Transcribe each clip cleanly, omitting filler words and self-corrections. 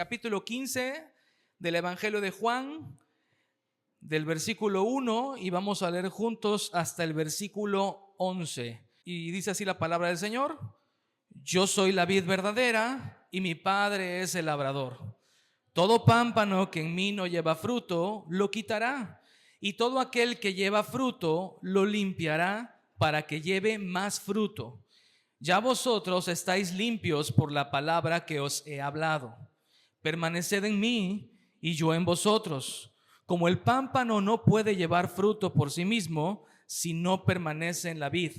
capítulo 15 del Evangelio de Juan, del versículo 1, y vamos a leer juntos hasta el versículo 11. Y dice así la palabra del Señor: Yo soy la vid verdadera y mi Padre es el labrador. Todo pámpano que en mí no lleva fruto, lo quitará, y todo aquel que lleva fruto, lo limpiará para que lleve más fruto. Ya vosotros estáis limpios por la palabra que os he hablado. Permaneced en mí y yo en vosotros. Como el pámpano no puede llevar fruto por sí mismo si no permanece en la vid,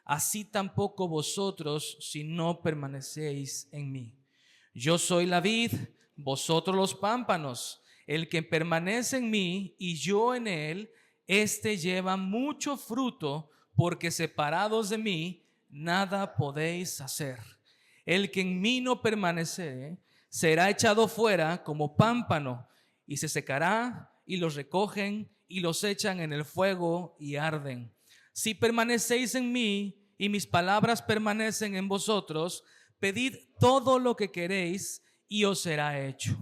así tampoco vosotros si no permanecéis en mí. Yo soy la vid, vosotros los pámpanos. El que permanece en mí y yo en él, éste lleva mucho fruto, porque separados de mí nada podéis hacer. El que en mí no permanece será echado fuera como pámpano y se secará, y los recogen y los echan en el fuego y arden. Si permanecéis en mí y mis palabras permanecen en vosotros, pedid todo lo que queréis y os será hecho.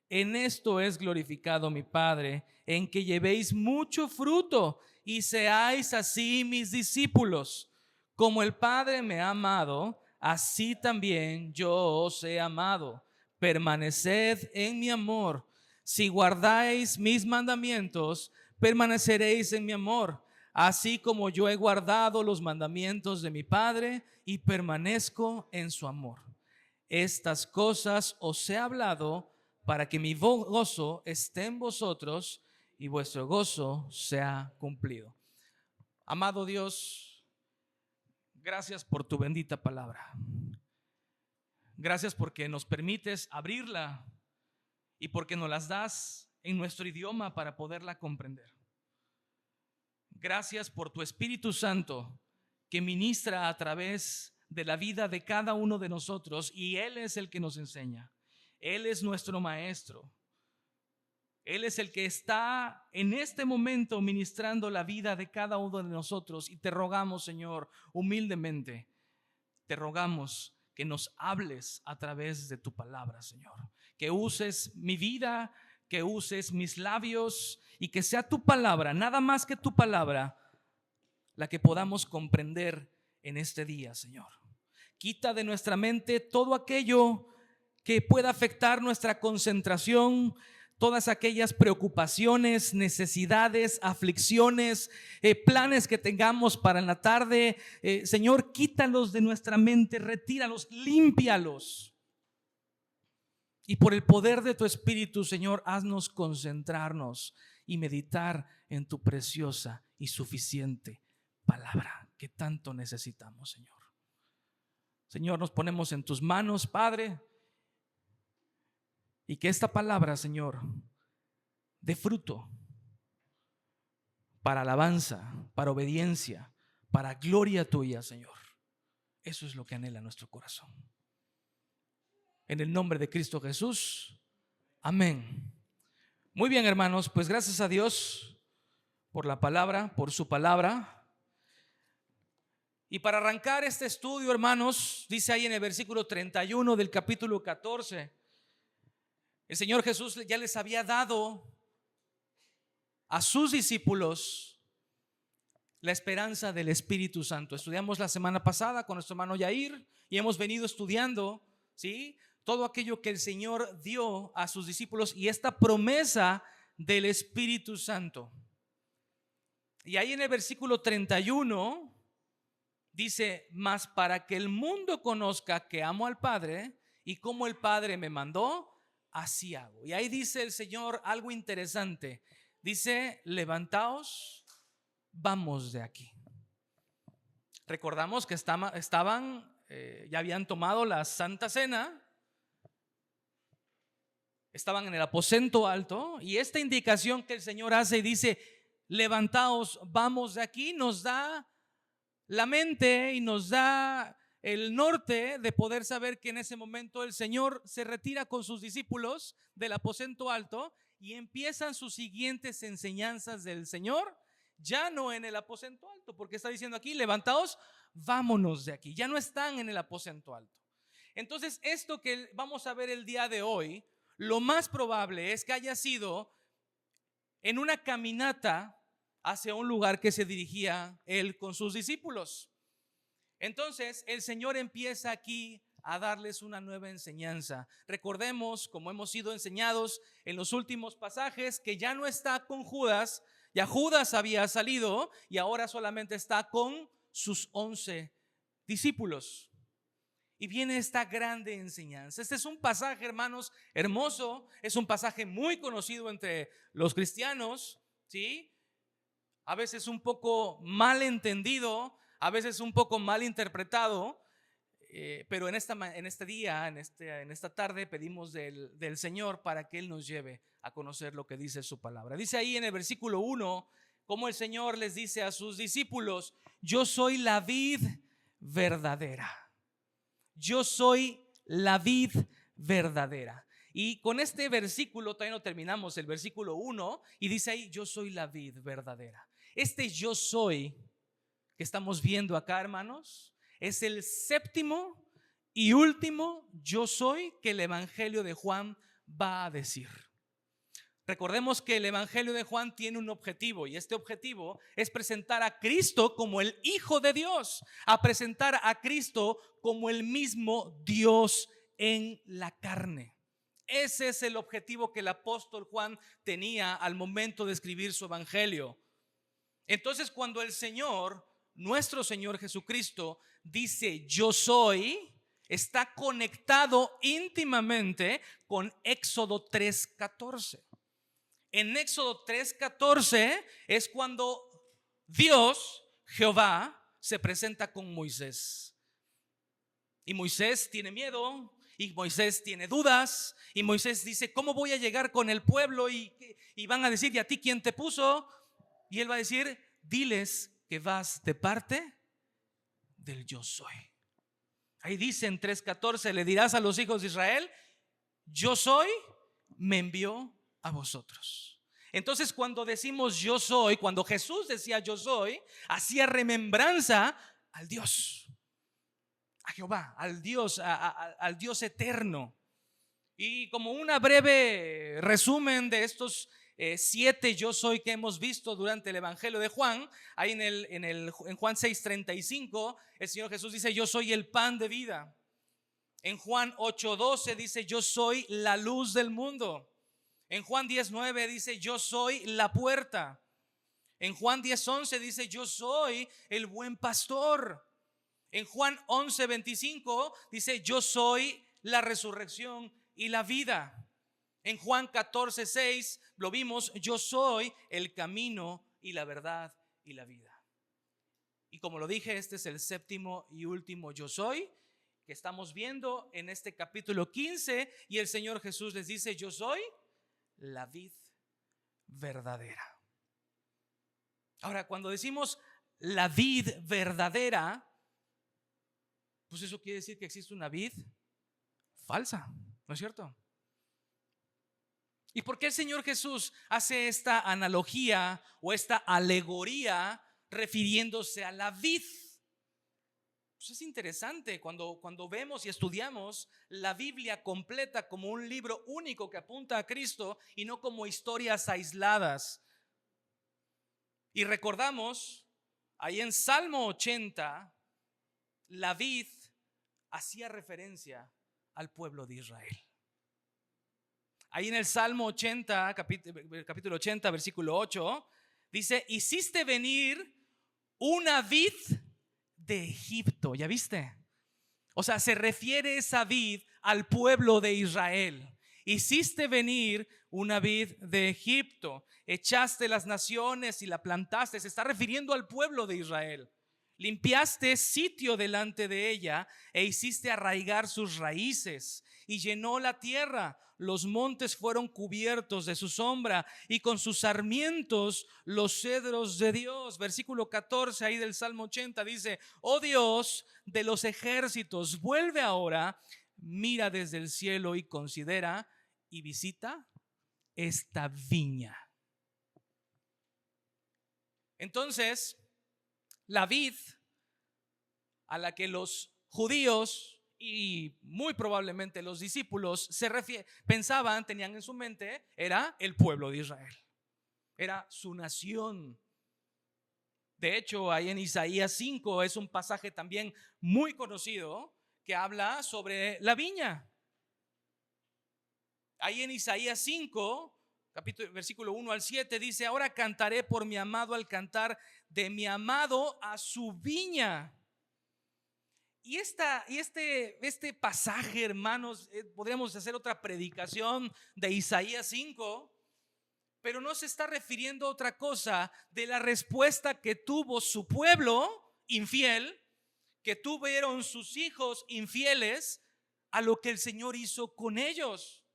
En esto es glorificado mi Padre, en que llevéis mucho fruto y seáis así mis discípulos. Como el Padre me ha amado, así también yo os he amado. Permaneced en mi amor. Si guardáis mis mandamientos, permaneceréis en mi amor, así como yo he guardado los mandamientos de mi Padre y permanezco en su amor. Estas cosas os he hablado para que mi gozo esté en vosotros y vuestro gozo sea cumplido. Amado Dios, gracias por tu bendita palabra. Gracias porque nos permites abrirla y porque nos las das en nuestro idioma para poderla comprender. Gracias por tu Espíritu Santo que ministra a través de la vida de cada uno de nosotros, y Él es el que nos enseña. Él es nuestro maestro. Él es el que está en este momento ministrando la vida de cada uno de nosotros, y te rogamos, Señor, humildemente, te rogamos que nos hables a través de tu palabra, Señor. Que uses mi vida, que uses mis labios, y que sea tu palabra, nada más que tu palabra, la que podamos comprender en este día, Señor. Quita de nuestra mente todo aquello que pueda afectar nuestra concentración, todas aquellas preocupaciones, necesidades, aflicciones, planes que tengamos para en la tarde. Señor, quítalos de nuestra mente, retíralos, límpialos. Y por el poder de tu Espíritu, Señor, haznos concentrarnos y meditar en tu preciosa y suficiente palabra que tanto necesitamos, Señor. Señor, nos ponemos en tus manos, Padre, y que esta palabra, Señor, dé fruto para alabanza, para obediencia, para gloria tuya, Señor. Eso es lo que anhela nuestro corazón. En el nombre de Cristo Jesús, amén. Muy bien, hermanos, pues gracias a Dios por la palabra, por su palabra. Y para arrancar este estudio, hermanos, dice ahí en el versículo 31 del capítulo 14, el Señor Jesús ya les había dado a sus discípulos la esperanza del Espíritu Santo. Estudiamos la semana pasada con nuestro hermano Yair y hemos venido estudiando, ¿sí?, todo aquello que el Señor dio a sus discípulos y esta promesa del Espíritu Santo. Y ahí en el versículo 31 dice: mas para que el mundo conozca que amo al Padre, y como el Padre me mandó, así hago. Y ahí dice el Señor algo interesante. Dice: levantaos, vamos de aquí. Recordamos que ya habían tomado la Santa Cena, estaban en el aposento alto, y esta indicación que el Señor hace y dice: levantaos, vamos de aquí, nos da la mente y nos da el norte de poder saber que en ese momento el Señor se retira con sus discípulos del aposento alto y empiezan sus siguientes enseñanzas del Señor, ya no en el aposento alto, porque está diciendo aquí: levantaos, vámonos de aquí. Ya no están en el aposento alto. Entonces, esto que vamos a ver el día de hoy lo más probable es que haya sido en una caminata hacia un lugar que se dirigía él con sus discípulos. Entonces el Señor empieza aquí a darles una nueva enseñanza. Recordemos, como hemos sido enseñados en los últimos pasajes, que ya no está con Judas, ya Judas había salido y ahora solamente está con sus 11 discípulos. Y viene esta grande enseñanza. Este es un pasaje, hermanos, hermoso. Es un pasaje muy conocido entre los cristianos, ¿sí? A veces un poco mal entendido, a veces un poco mal interpretado. Pero en este día, en esta tarde, pedimos del Señor para que Él nos lleve a conocer lo que dice su palabra. Dice ahí en el versículo 1, como el Señor les dice a sus discípulos: yo soy la vid verdadera. Yo soy la vid verdadera. Y con este versículo todavía no terminamos, el versículo 1, y dice ahí: yo soy la vid verdadera. Este yo soy que estamos viendo acá, hermanos, es el séptimo y último yo soy que el Evangelio de Juan va a decir. Recordemos que el Evangelio de Juan tiene un objetivo, y este objetivo es presentar a Cristo como el Hijo de Dios, a presentar a Cristo como el mismo Dios en la carne. Ese es el objetivo que el apóstol Juan tenía al momento de escribir su Evangelio. Entonces, cuando el Señor, nuestro Señor Jesucristo, dice yo soy, está conectado íntimamente con Éxodo 3:14. En Éxodo 3:14 es cuando Dios, Jehová, se presenta con Moisés. Y Moisés tiene miedo, y Moisés tiene dudas, y Moisés dice: ¿cómo voy a llegar con el pueblo? Y van a decir: ¿y a ti quién te puso? Y él va a decir: diles que vas de parte del yo soy. Ahí dice en 3:14: le dirás a los hijos de Israel: yo soy, me envió a vosotros. Entonces, cuando decimos yo soy, cuando Jesús decía yo soy, hacía remembranza al Dios, a Jehová, al Dios, al Dios eterno. Y como una breve resumen de estos 7 yo soy que hemos visto durante el Evangelio de Juan, ahí en Juan 6:35, el Señor Jesús dice: yo soy el pan de vida. En Juan 8:12 dice: yo soy la luz del mundo. En Juan 10:9 dice: yo soy la puerta. En Juan 10:11 dice: yo soy el buen pastor. En Juan 11:25 dice: yo soy la resurrección y la vida. En Juan 14:6 lo vimos: yo soy el camino y la verdad y la vida. Y como lo dije, este es el séptimo y último yo soy que estamos viendo en este capítulo 15, y el Señor Jesús les dice: yo soy la vid verdadera. Ahora, cuando decimos la vid verdadera, pues eso quiere decir que existe una vid falsa, ¿no es cierto? ¿Y por qué el Señor Jesús hace esta analogía o esta alegoría refiriéndose a la vid? Pues es interesante cuando vemos y estudiamos la Biblia completa como un libro único que apunta a Cristo y no como historias aisladas. Y recordamos ahí en Salmo 80, la vid hacía referencia al pueblo de Israel. Ahí en el Salmo 80, capítulo 80, versículo 8, dice: hiciste venir una vid de Egipto. ¿Ya viste? O sea, se refiere esa vid al pueblo de Israel. Hiciste venir una vid de Egipto, echaste las naciones y la plantaste. Se está refiriendo al pueblo de Israel. Limpiaste sitio delante de ella e hiciste arraigar sus raíces, y llenó la tierra. Los montes fueron cubiertos de su sombra, y con sus sarmientos los cedros de Dios. Versículo 14 ahí del Salmo 80 dice: oh Dios de los ejércitos, vuelve ahora, mira desde el cielo y considera y visita esta viña. Entonces, la vid a la que los judíos y muy probablemente los discípulos pensaban, tenían en su mente, era el pueblo de Israel, era su nación. De hecho, ahí en Isaías 5 es un pasaje también muy conocido que habla sobre la viña. Ahí en Isaías 5, versículo 1 al 7 dice: ahora cantaré por mi amado al cantar de mi amado a su viña. Y este pasaje, hermanos, podríamos hacer otra predicación de Isaías 5, pero no se está refiriendo a otra cosa de la respuesta que tuvo su pueblo infiel, que tuvieron sus hijos infieles a lo que el Señor hizo con ellos.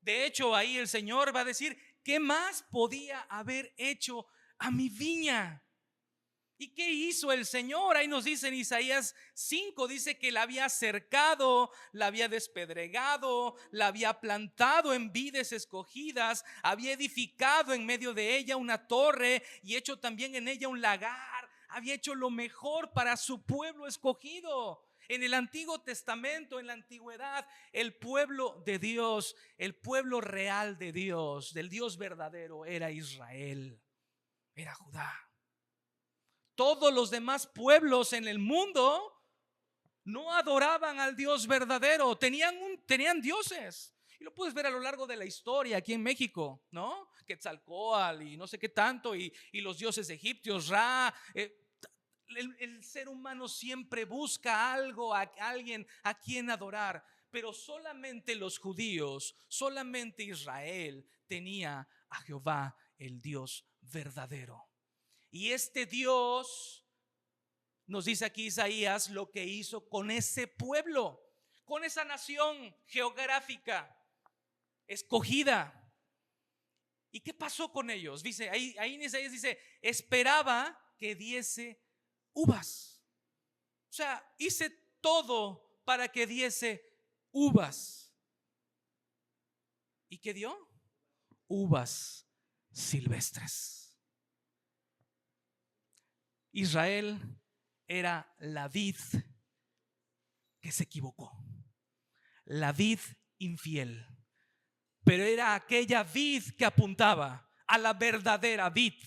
De hecho, ahí el Señor va a decir: ¿qué más podía haber hecho a mi viña? ¿Y qué hizo el Señor? Ahí nos dice en Isaías 5, dice que la había cercado, la había despedregado, la había plantado en vides escogidas, había edificado en medio de ella una torre y hecho también en ella un lagar. Había hecho lo mejor para su pueblo escogido. En el Antiguo Testamento, en la antigüedad, el pueblo de Dios, el pueblo real de Dios, del Dios verdadero, era Israel, era Judá. Todos los demás pueblos en el mundo no adoraban al Dios verdadero, tenían dioses. Y lo puedes ver a lo largo de la historia aquí en México, ¿no? Quetzalcóatl y no sé qué tanto, y los dioses egipcios, Ra. El ser humano siempre busca algo, a alguien a quien adorar, pero solamente los judíos, solamente Israel tenía a Jehová, el Dios verdadero. Y este Dios, nos dice aquí Isaías, lo que hizo con ese pueblo, con esa nación geográfica escogida. ¿Y qué pasó con ellos? Dice, ahí en Isaías dice: esperaba que diese uvas. O sea, hice todo para que diese uvas. ¿Y qué dio? Uvas silvestres. Israel era la vid que se equivocó, la vid infiel, pero era aquella vid que apuntaba a la verdadera vid,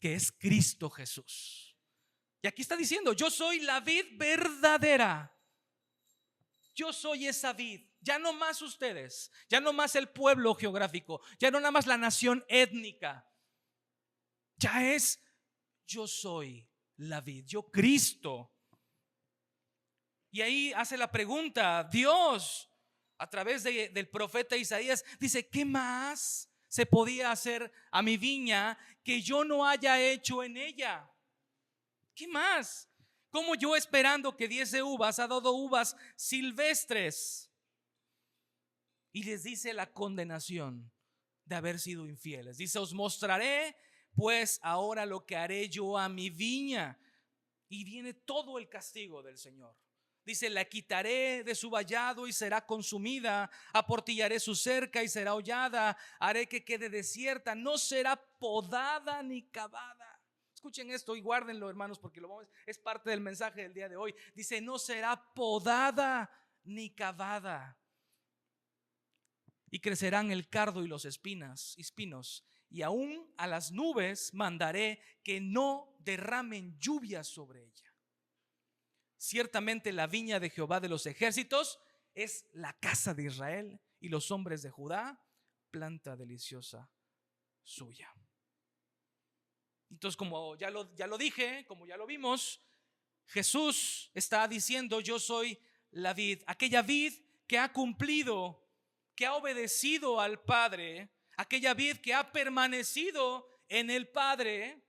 que es Cristo Jesús. Y aquí está diciendo: yo soy la vid verdadera, yo soy esa vid. Ya no más ustedes, ya no más el pueblo geográfico, ya no nada más la nación étnica, ya es: yo soy la vid, yo Cristo. Y ahí hace la pregunta Dios a través del profeta Isaías, dice: ¿qué más se podía hacer a mi viña que yo no haya hecho en ella? ¿Qué más? Como yo, esperando que diese uvas, ha dado uvas silvestres. Y les dice la condenación de haber sido infieles. Dice: os mostraré pues ahora lo que haré yo a mi viña. Y viene todo el castigo del Señor. Dice: la quitaré de su vallado y será consumida, aportillaré su cerca y será hollada, haré que quede desierta, no será podada ni cavada. Escuchen esto y guárdenlo, hermanos, porque es parte del mensaje del día de hoy. Dice: no será podada ni cavada, y crecerán el cardo y los espinos, y aún a las nubes mandaré que no derramen lluvia sobre ella. Ciertamente la viña de Jehová de los ejércitos es la casa de Israel, y los hombres de Judá, planta deliciosa suya. Entonces, como ya lo dije, como ya lo vimos, Jesús está diciendo: yo soy la vid, aquella vid que ha cumplido, que ha obedecido al Padre, aquella vid que ha permanecido en el Padre,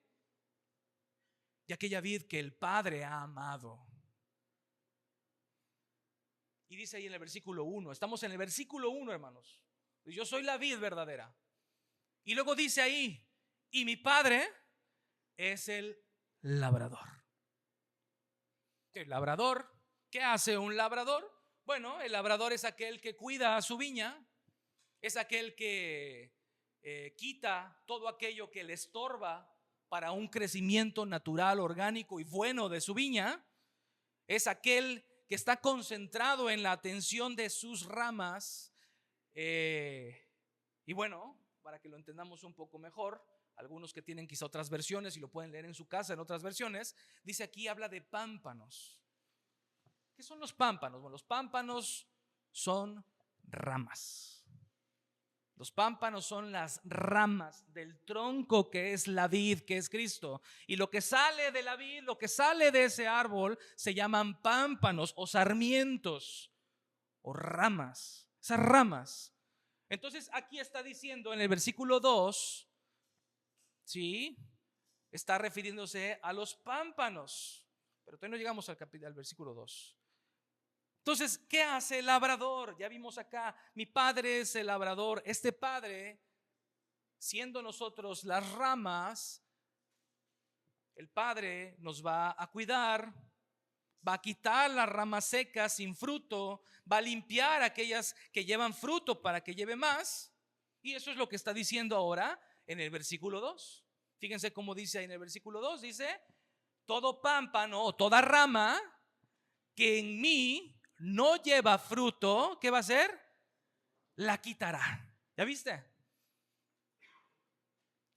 y aquella vid que el Padre ha amado. Y dice ahí en el versículo 1, estamos en el versículo 1, hermanos: yo soy la vid verdadera. Y luego dice ahí: y mi Padre es el labrador. El labrador, ¿qué hace un labrador? Bueno, el labrador es aquel que cuida a su viña, es aquel que quita todo aquello que le estorba para un crecimiento natural, orgánico y bueno de su viña. Es aquel que está concentrado en la atención de sus ramas. Y bueno, para que lo entendamos un poco mejor, algunos que tienen quizá otras versiones y lo pueden leer en su casa en otras versiones, dice aquí, habla de pámpanos. ¿Qué son los pámpanos? Bueno, los pámpanos son ramas. Los pámpanos son las ramas del tronco que es la vid, que es Cristo. Y lo que sale de la vid, lo que sale de ese árbol, se llaman pámpanos o sarmientos o ramas. Esas ramas. Entonces aquí está diciendo en el versículo 2, ¿sí? Está refiriéndose a los pámpanos. Pero todavía no llegamos al versículo 2. Entonces, ¿qué hace el labrador? Ya vimos acá, mi padre es el labrador. Este padre, siendo nosotros las ramas, el padre nos va a cuidar, va a quitar las ramas secas sin fruto, va a limpiar aquellas que llevan fruto para que lleve más. Y eso es lo que está diciendo ahora en el versículo 2. Fíjense cómo dice ahí en el versículo 2, dice, todo pámpano o toda rama que en mí no lleva fruto, ¿qué va a hacer? La quitará. ¿Ya viste?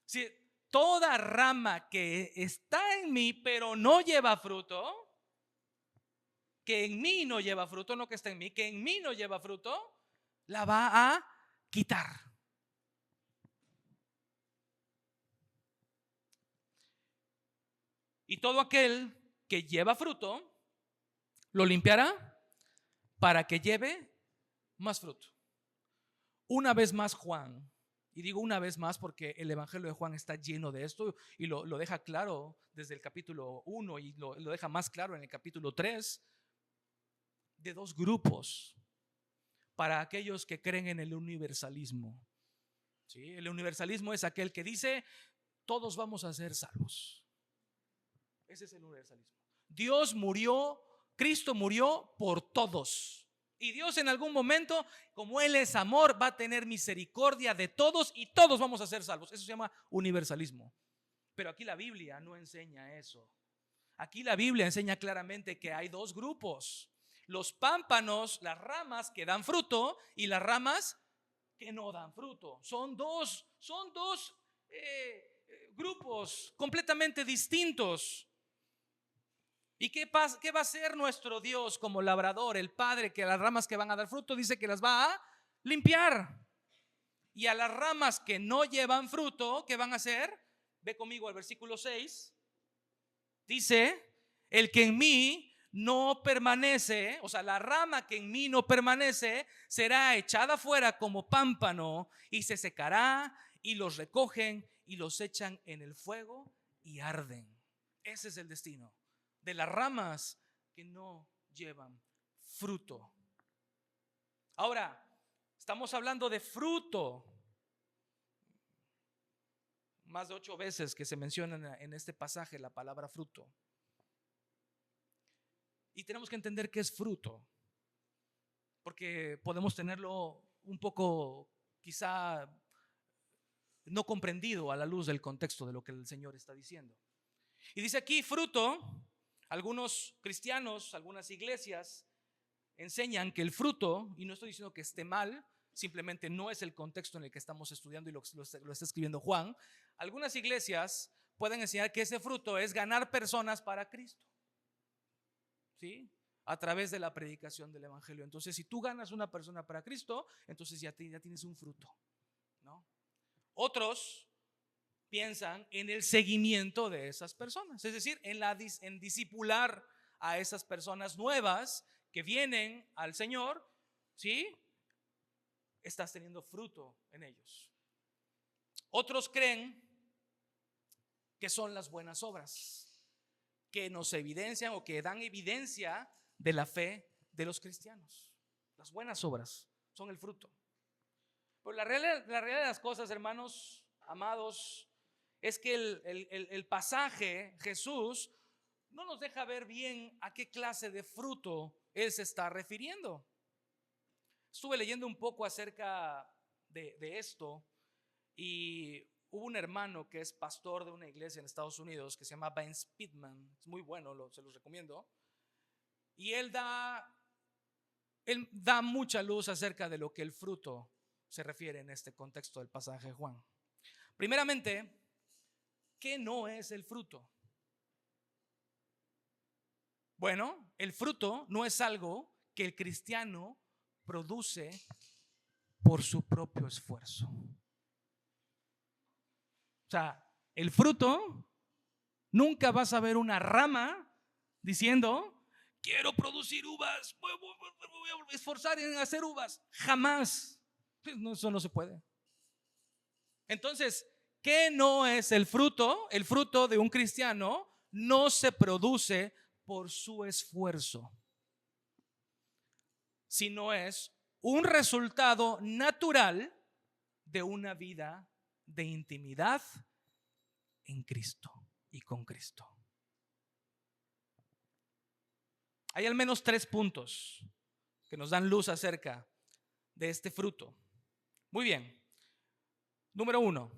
Si toda rama que está en mí pero no lleva fruto, que en mí no lleva fruto, no que está en mí, que en mí no lleva fruto, la va a quitar. Y todo aquel que lleva fruto, lo limpiará para que lleve más fruto. Una vez más Juan, y digo una vez más porque el Evangelio de Juan está lleno de esto y lo deja claro desde el capítulo 1 y lo deja más claro en el capítulo 3, de dos grupos para aquellos que creen en el universalismo. ¿Sí? El universalismo es aquel que dice, todos vamos a ser salvos. Ese es el universalismo. Dios murió, Cristo murió por todos. Y Dios en algún momento, como Él es amor, va a tener misericordia de todos y todos vamos a ser salvos. Eso se llama universalismo. Pero aquí la Biblia no enseña eso. Aquí la Biblia enseña claramente que hay dos grupos. Los pámpanos, las ramas que dan fruto y las ramas que no dan fruto. Son dos grupos completamente distintos. ¿Y qué va a hacer nuestro Dios como labrador, el Padre, que a las ramas que van a dar fruto dice que las va a limpiar? Y a las ramas que no llevan fruto, ¿qué van a hacer? Ve conmigo al versículo 6. Dice, el que en mí no permanece, o sea, la rama que en mí no permanece, será echada fuera como pámpano y se secará y los recogen y los echan en el fuego y arden. Ese es el destino de las ramas que no llevan fruto. Ahora, estamos hablando de fruto. Más de 8 veces que se menciona en este pasaje la palabra fruto. Y tenemos que entender qué es fruto, porque podemos tenerlo un poco quizá no comprendido a la luz del contexto de lo que el Señor está diciendo. Y dice aquí fruto. Algunos cristianos, algunas iglesias enseñan que el fruto, y no estoy diciendo que esté mal, simplemente no es el contexto en el que estamos estudiando y lo está escribiendo Juan. Algunas iglesias pueden enseñar que ese fruto es ganar personas para Cristo, ¿sí? A través de la predicación del Evangelio. Entonces, si tú ganas una persona para Cristo, entonces ya tienes un fruto, ¿no? Otros piensan en el seguimiento de esas personas, es decir, en discipular a esas personas nuevas que vienen al Señor, ¿sí? Estás teniendo fruto en ellos. Otros creen que son las buenas obras que nos evidencian o que dan evidencia de la fe de los cristianos. Las buenas obras son el fruto. Pero la realidad de las cosas, hermanos, amados, es que el pasaje, Jesús, no nos deja ver bien a qué clase de fruto Él se está refiriendo. Estuve leyendo un poco acerca de esto y hubo un hermano que es pastor de una iglesia en Estados Unidos que se llama Ben Speedman. Es muy bueno, se los recomiendo. Y él da mucha luz acerca de lo que el fruto se refiere en este contexto del pasaje de Juan. Primeramente, ¿qué no es el fruto? Bueno, el fruto no es algo que el cristiano produce por su propio esfuerzo. O sea, el fruto, nunca vas a ver una rama diciendo: quiero producir uvas, voy a esforzar en hacer uvas. Jamás. No, eso no se puede. Entonces, ¿qué no es el fruto? El fruto de un cristiano no se produce por su esfuerzo, sino es un resultado natural de una vida de intimidad en Cristo y con Cristo. Hay al menos 3 puntos que nos dan luz acerca de este fruto. Muy bien. Número 1,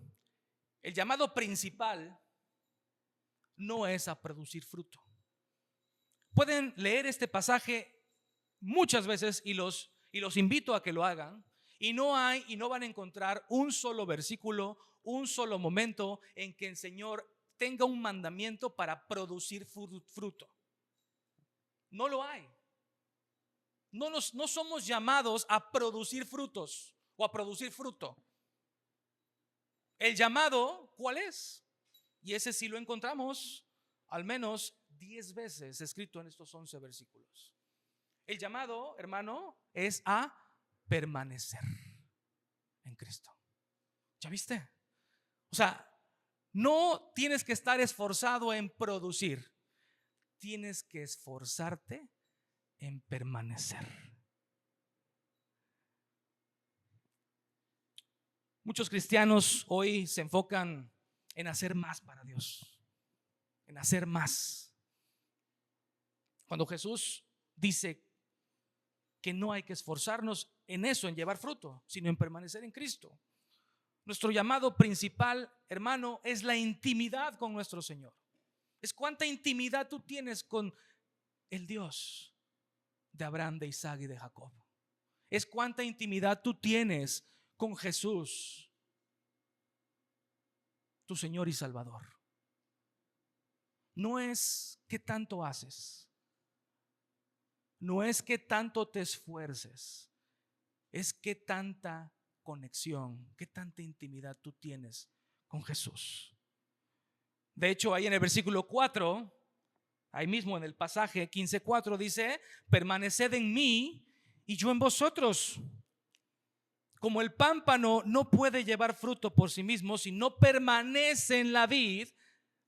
el llamado principal no es a producir fruto. Pueden leer este pasaje muchas veces y los invito a que lo hagan, y no van a encontrar un solo versículo, un solo momento en que el Señor tenga un mandamiento para producir fruto. No lo hay. No somos llamados a producir frutos o a producir fruto. El llamado, ¿cuál es? Y ese sí lo encontramos al menos 10 veces escrito en estos 11 versículos. El llamado, hermano, es a permanecer en Cristo. ¿Ya viste? O sea, no tienes que estar esforzado en producir, tienes que esforzarte en permanecer. Muchos cristianos hoy se enfocan en hacer más para Dios, en hacer más. Cuando Jesús dice que no hay que esforzarnos en eso, en llevar fruto, sino en permanecer en Cristo. Nuestro llamado principal, hermano, es la intimidad con nuestro Señor. Es cuánta intimidad tú tienes con el Dios de Abraham, de Isaac y de Jacob. Es cuánta intimidad tú tienes con Jesús, tu Señor y Salvador. No es qué tanto haces, no es qué tanto te esfuerces, es qué tanta conexión, qué tanta intimidad tú tienes con Jesús. De hecho, ahí en el versículo 4, ahí mismo en el pasaje 15:4 dice: permaneced en mí y yo en vosotros. Como el pámpano no puede llevar fruto por sí mismo si no permanece en la vid,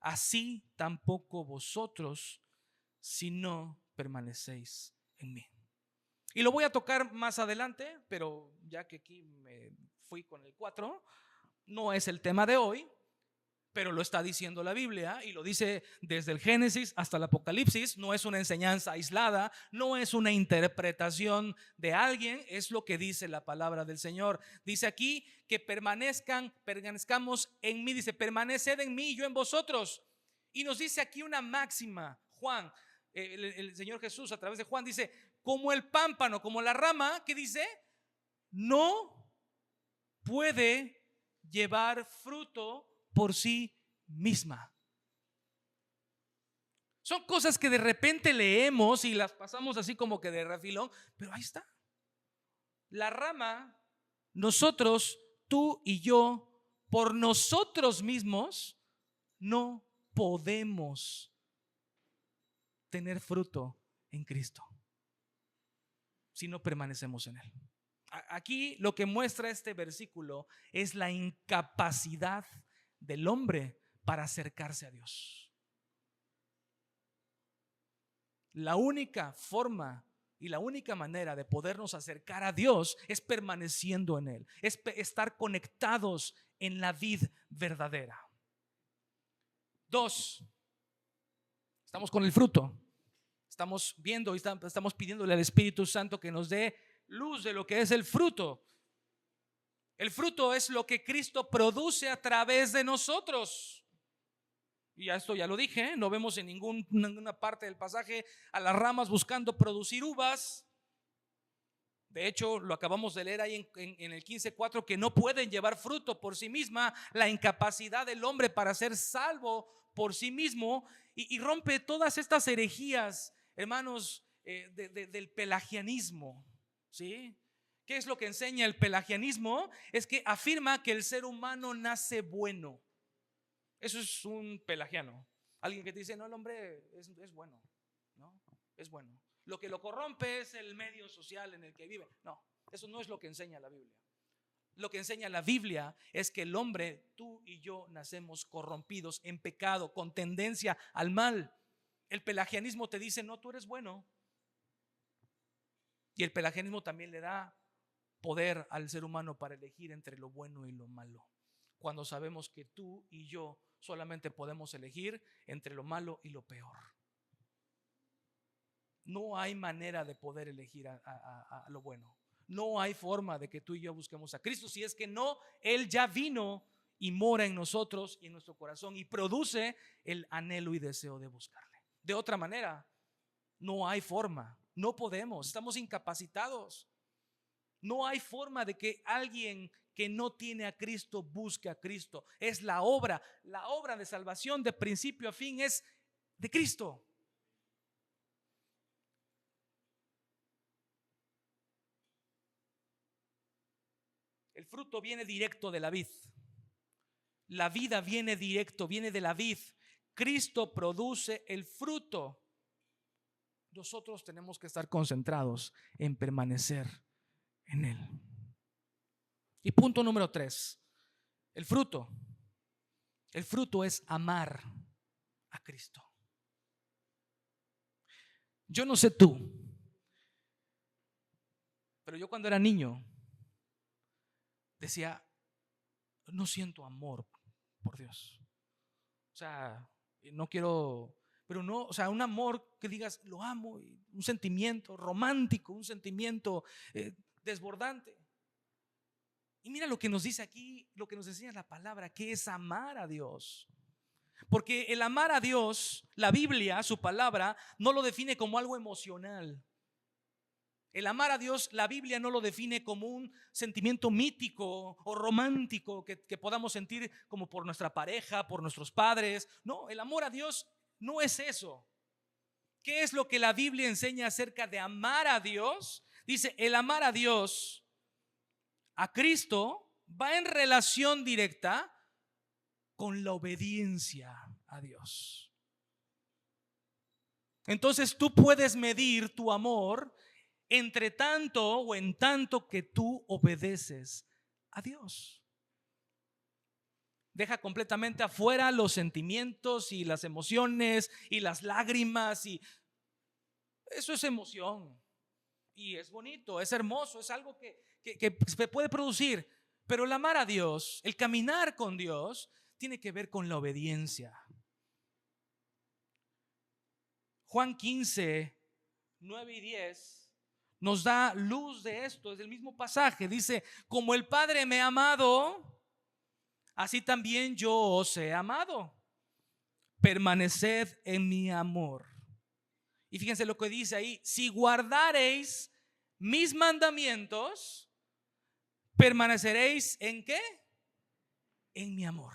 así tampoco vosotros si no permanecéis en mí. Y lo voy a tocar más adelante, pero ya que aquí me fui con el 4, no es el tema de hoy, pero lo está diciendo la Biblia y lo dice desde el Génesis hasta el Apocalipsis. No es una enseñanza aislada, no es una interpretación de alguien, es lo que dice la palabra del Señor. Dice aquí que permanezcamos en mí, dice: permaneced en mí y yo en vosotros. Y nos dice aquí una máxima, Juan, el Señor Jesús a través de Juan dice: como el pámpano, como la rama, ¿qué dice? No puede llevar fruto por sí misma. Son cosas que de repente leemos y las pasamos así como que de refilón, pero ahí está. La rama, nosotros, tú y yo, por nosotros mismos, no podemos tener fruto en Cristo si no permanecemos en Él. Aquí lo que muestra este versículo es la incapacidad del hombre para acercarse a Dios. La única forma y la única manera de podernos acercar a Dios es permaneciendo en Él, es estar conectados en la vid verdadera. 2, estamos con el fruto. Estamos viendo y estamos pidiéndole al Espíritu Santo que nos dé luz de lo que es el fruto. El fruto es lo que Cristo produce a través de nosotros. Y a esto ya lo dije, no vemos en ninguna parte del pasaje a las ramas buscando producir uvas. De hecho, lo acabamos de leer ahí en el 15:4, que no pueden llevar fruto por sí misma, la incapacidad del hombre para ser salvo por sí mismo, y rompe todas estas herejías, hermanos, del pelagianismo, ¿sí? ¿Qué es lo que enseña el pelagianismo? Es que afirma que el ser humano nace bueno. Eso es un pelagiano. Alguien que te dice, no, el hombre es bueno, ¿no? Es bueno. Lo que lo corrompe es el medio social en el que vive. No, eso no es lo que enseña la Biblia. Lo que enseña la Biblia es que el hombre, tú y yo, nacemos corrompidos en pecado, con tendencia al mal. El pelagianismo te dice, no, tú eres bueno. Y el pelagianismo también le da poder al ser humano para elegir entre lo bueno y lo malo, cuando sabemos que tú y yo solamente podemos elegir entre lo malo y lo peor. No hay manera de poder elegir a lo bueno. No hay forma de que tú y yo busquemos a Cristo, si es que no, Él ya vino y mora en nosotros y en nuestro corazón y produce el anhelo y deseo de buscarle. De otra manera, no hay forma, no podemos, estamos incapacitados. No hay forma de que alguien que no tiene a Cristo busque a Cristo. Es la obra de salvación de principio a fin es de Cristo. El fruto viene directo de la vid. La vida viene directo, viene de la vid. Cristo produce el fruto. Nosotros tenemos que estar concentrados en permanecer en Él. Y punto número 3, el fruto. El fruto es amar a Cristo. Yo no sé tú, pero yo cuando era niño decía, no siento amor por Dios. O sea, no quiero, pero no, o sea, un amor que digas, lo amo, un sentimiento romántico, un sentimiento desbordante. Y mira lo que nos dice aquí, lo que nos enseña la palabra, que es amar a Dios. Porque el amar a Dios, la Biblia, su palabra, no lo define como algo emocional. El amar a Dios, la Biblia no lo define como un sentimiento mítico o romántico que podamos sentir como por nuestra pareja, por nuestros padres. No, el amor a Dios no es eso. ¿Qué es lo que la Biblia enseña acerca de amar a Dios? Dice, el amar a Dios, a Cristo, va en relación directa con la obediencia a Dios. Entonces tú puedes medir tu amor entre tanto o en tanto que tú obedeces a Dios. Deja completamente afuera los sentimientos y las emociones y las lágrimas, y eso es emoción y es bonito, es hermoso, es algo que se puede producir. Pero el amar a Dios, el caminar con Dios, tiene que ver con la obediencia. Juan 15, 9 y 10 nos da luz de esto. Es el mismo pasaje. Dice, como el Padre me ha amado, así también yo os he amado. Permaneced en mi amor. Y fíjense lo que dice ahí: si guardareis mis mandamientos, permaneceréis ¿en qué? En mi amor.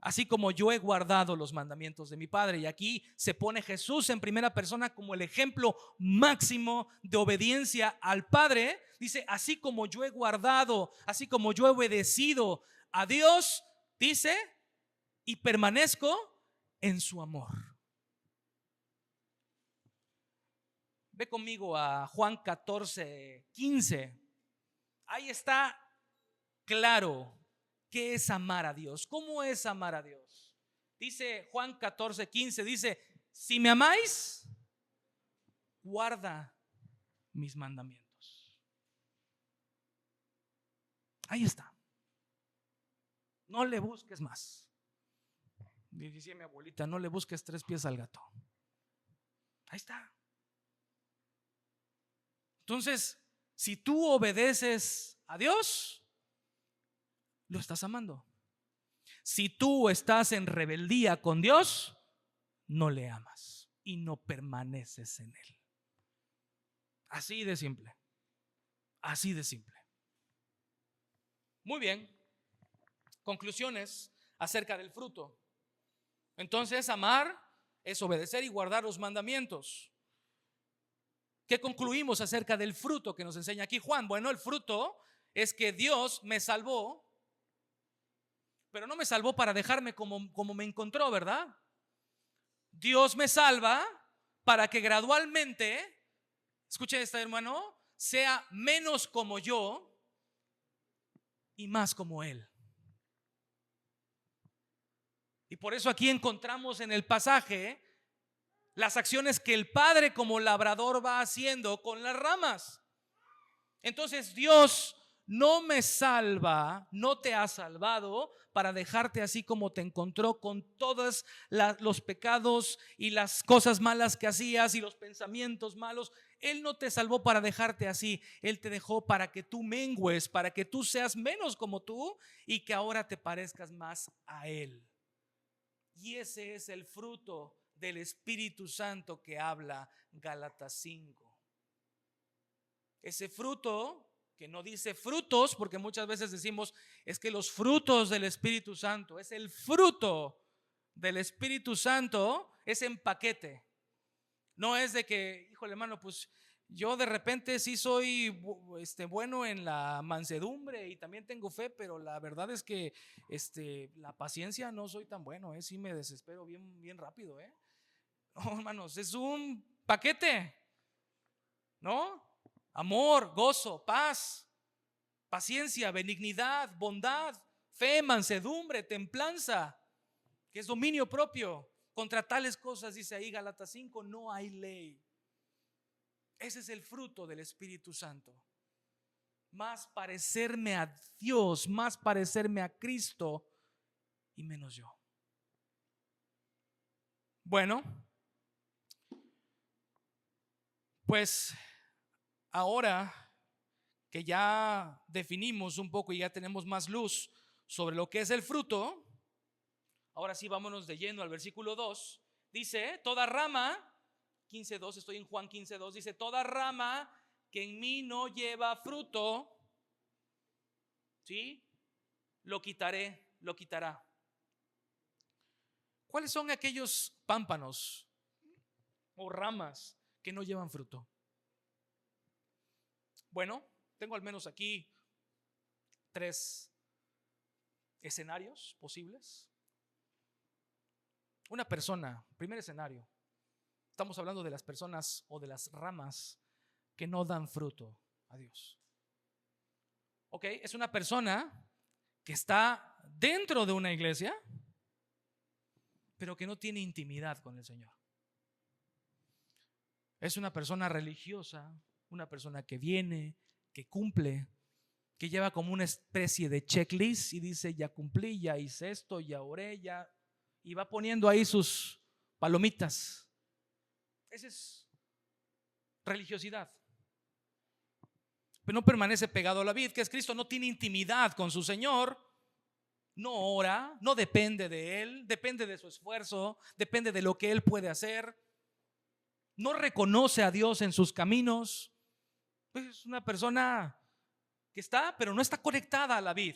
Así como yo he guardado los mandamientos de mi Padre. Y aquí se pone Jesús en primera persona como el ejemplo máximo de obediencia al Padre. Dice, así como yo he guardado, así como yo he obedecido a Dios, dice, y permanezco en su amor. Ve conmigo a Juan 14, 15. Ahí está claro qué es amar a Dios. ¿Cómo es amar a Dios? Dice Juan 14, 15, dice, si me amáis, guarda mis mandamientos. Ahí está. No le busques más. Dice mi abuelita, no le busques 3 pies al gato. Ahí está. Entonces, si tú obedeces a Dios, lo estás amando. Si tú estás en rebeldía con Dios, no le amas y no permaneces en Él. Así de simple. Así de simple. Muy bien. Conclusiones acerca del fruto. Entonces, amar es obedecer y guardar los mandamientos. ¿Qué concluimos acerca del fruto que nos enseña aquí Juan? Bueno, el fruto es que Dios me salvó, pero no me salvó para dejarme como me encontró, ¿verdad? Dios me salva para que gradualmente, escuche esto, hermano, sea menos como yo y más como Él. Y por eso aquí encontramos en el pasaje las acciones que el Padre como labrador va haciendo con las ramas. Entonces Dios no me salva, no te ha salvado para dejarte así como te encontró, con todos los pecados y las cosas malas que hacías y los pensamientos malos. Él no te salvó para dejarte así. Él te dejó para que tú mengues, para que tú seas menos como tú y que ahora te parezcas más a Él. Y ese es el fruto del Espíritu Santo que habla Gálatas 5. Ese fruto que no dice frutos, porque muchas veces decimos es que los frutos del Espíritu Santo, es el fruto del Espíritu Santo, es en paquete. No es de que, híjole hermano, pues yo de repente sí soy bueno en la mansedumbre y también tengo fe, pero la verdad es que la paciencia no soy tan bueno, sí me desespero bien rápido. No, hermanos, es un paquete, ¿no? Amor, gozo, paz, paciencia, benignidad, bondad, fe, mansedumbre, templanza, que es dominio propio. Contra tales cosas, dice ahí Gálatas 5, no hay ley. Ese es el fruto del Espíritu Santo. Más parecerme a Dios, más parecerme a Cristo y menos yo. Bueno, pues ahora que ya definimos un poco y ya tenemos más luz sobre lo que es el fruto, ahora sí vámonos de lleno al versículo 2. Dice, toda rama, 15:2, estoy en Juan 15:2, dice, toda rama que en mí no lleva fruto, ¿sí? Lo quitará. ¿Cuáles son aquellos pámpanos o ramas que no llevan fruto? Bueno, tengo al menos aquí 3 escenarios posibles. Una persona, primer escenario, estamos hablando de las personas o de las ramas que no dan fruto a Dios. Ok, es una persona que está dentro de una iglesia, pero que no tiene intimidad con el Señor. Es una persona religiosa, una persona que viene, que cumple, que lleva como una especie de checklist y dice, ya cumplí, ya hice esto, ya oré, ya, y va poniendo ahí sus palomitas. Esa es religiosidad. Pero no permanece pegado a la vid, que es Cristo, no tiene intimidad con su Señor, no ora, no depende de Él, depende de su esfuerzo, depende de lo que Él puede hacer, no reconoce a Dios en sus caminos. Pues es una persona que está, pero no está conectada a la vid.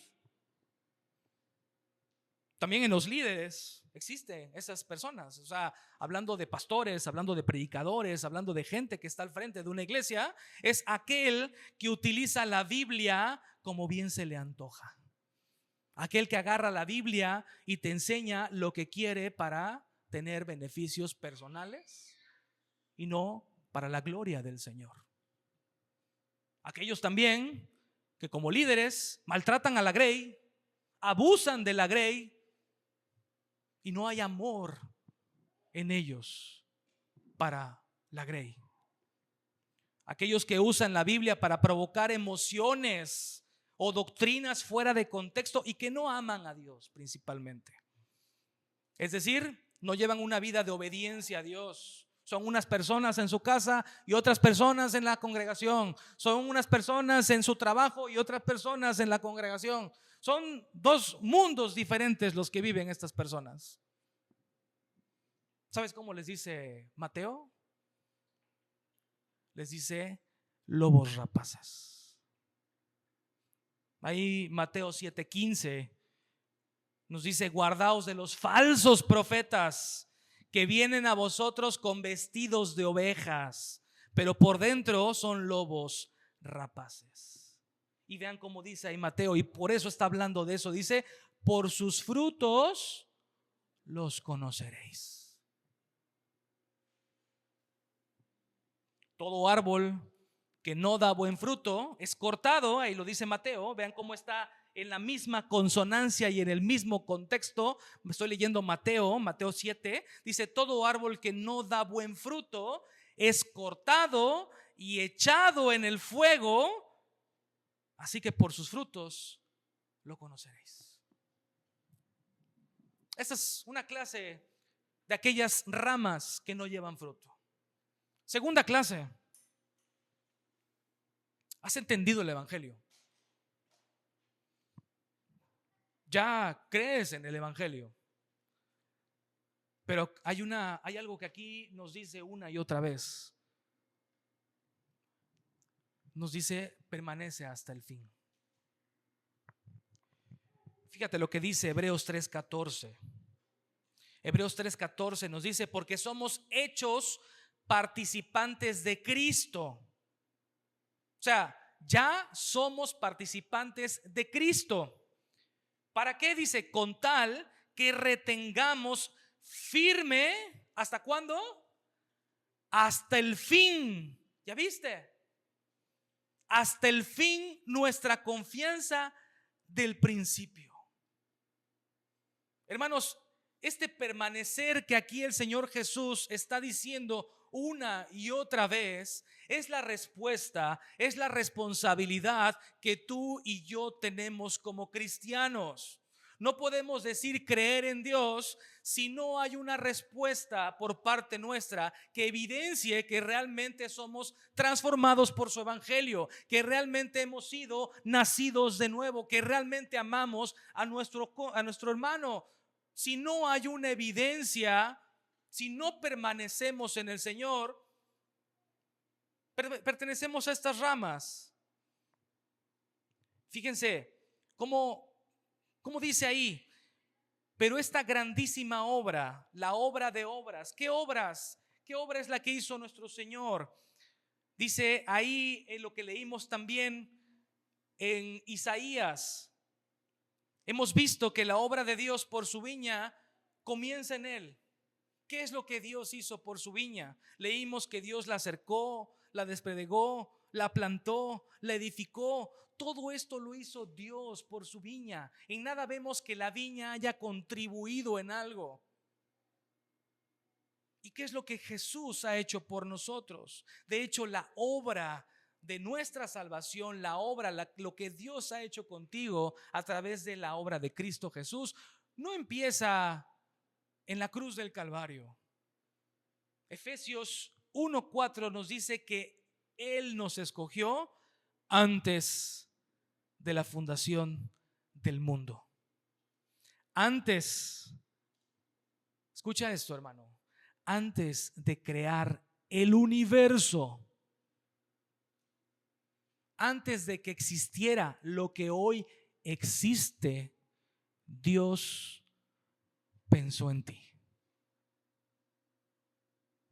También en los líderes existen esas personas, o sea, hablando de pastores, hablando de predicadores, hablando de gente que está al frente de una iglesia, es aquel que utiliza la Biblia como bien se le antoja. Aquel que agarra la Biblia y te enseña lo que quiere para tener beneficios personales y no para la gloria del Señor. Aquellos también que como líderes maltratan a la grey, abusan de la grey y no hay amor en ellos para la grey. Aquellos que usan la Biblia para provocar emociones o doctrinas fuera de contexto y que no aman a Dios principalmente. Es decir, no llevan una vida de obediencia a Dios. Son unas personas en su casa y otras personas en la congregación. Son unas personas en su trabajo y otras personas en la congregación. Son dos mundos diferentes los que viven estas personas. ¿Sabes cómo les dice Mateo? Les dice lobos rapaces. Ahí Mateo 7:15 nos dice: guardaos de los falsos profetas que vienen a vosotros con vestidos de ovejas, pero por dentro son lobos rapaces. Y vean cómo dice ahí Mateo, y por eso está hablando de eso. Dice: por sus frutos los conoceréis. Todo árbol que no da buen fruto es cortado, ahí lo dice Mateo. Vean cómo está en la misma consonancia y en el mismo contexto. Me estoy leyendo Mateo 7. Dice: todo árbol que no da buen fruto es cortado y echado en el fuego, así que por sus frutos lo conoceréis. Esta es una clase de aquellas ramas que no llevan fruto. Segunda clase: ¿has entendido el evangelio? Ya crees en el evangelio, pero hay algo que aquí nos dice una y otra vez. Nos dice: permanece hasta el fin. Fíjate lo que dice Hebreos 3:14. Hebreos 3:14 nos dice: porque somos hechos participantes de Cristo. O sea, ya somos participantes de Cristo. ¿Para qué? Dice: con tal que retengamos firme. ¿Hasta cuándo? Hasta el fin. ¿Ya viste? Hasta el fin nuestra confianza del principio. Hermanos, este permanecer que aquí el Señor Jesús está diciendo una y otra vez es la respuesta, es la responsabilidad que tú y yo tenemos como cristianos. No podemos decir creer en Dios si no hay una respuesta por parte nuestra que evidencie que realmente somos transformados por su evangelio, que realmente hemos sido nacidos de nuevo, que realmente amamos a nuestro hermano. Si no hay una evidencia, si no permanecemos en el Señor, pertenecemos a estas ramas. Fíjense cómo dice ahí: pero esta grandísima obra, la obra de obras. ¿Qué obras? ¿Qué obra es la que hizo nuestro Señor? Dice ahí en lo que leímos también en Isaías. Hemos visto que la obra de Dios por su viña comienza en Él. ¿Qué es lo que Dios hizo por su viña? Leímos que Dios la cercó, la despedregó, la plantó, la edificó. Todo esto lo hizo Dios por su viña. En nada vemos que la viña haya contribuido en algo. ¿Y qué es lo que Jesús ha hecho por nosotros? De hecho, la obra de nuestra salvación, lo que Dios ha hecho contigo a través de la obra de Cristo Jesús, no empieza en la cruz del Calvario. Efesios 1:4 nos dice que Él nos escogió antes de la fundación del mundo. Antes, escucha esto, hermano, antes de crear el universo, antes de que existiera lo que hoy existe, Dios pensó en ti.